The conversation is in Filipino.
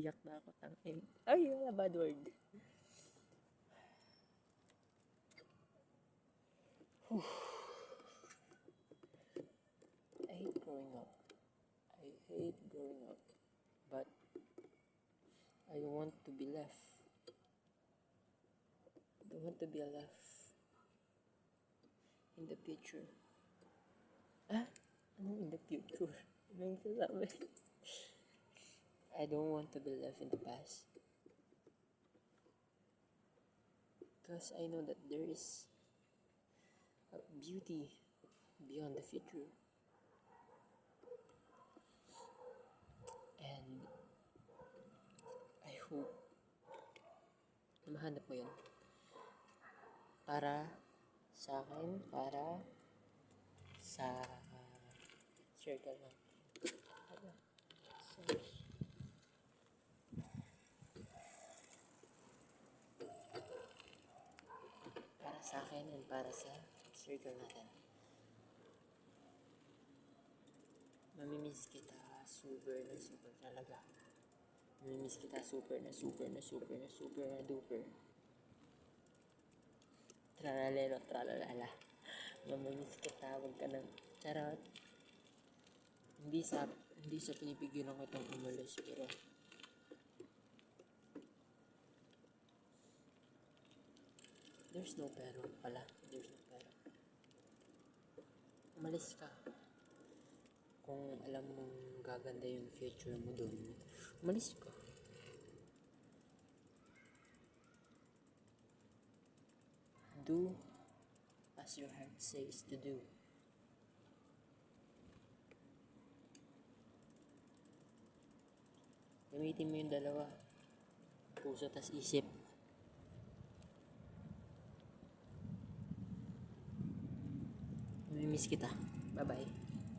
Iyak na ako, tangin. Ay, wala bad word. I hate growing up. I hate growing up. But I don't want to be left. I don't want to be left in the future. Ano in the future? Ano yung sasabi? I don't want to be left in the past. Because I know that there is a beauty beyond the future. And I hope na mahanap mo yun. Para sa akin, para sa circle lang. Para sa akin and para sa circle natin. Mamimiss kita super na super talaga. Mamimiss kita super na super na super na super na duper. Tralalero, tralalala. Mamimiss kita, wag ka nang charot. Hindi sa pinipigilan ko itong umalis, pero there's no pero pala. There's no pero. Umalis ka. Kung alam mong gaganda yung future mo dun, umalis ka. Do as your heart says to do. Gamitin mo yung dalawa. Puso tas isip. Mamimiss kita. Bye-bye.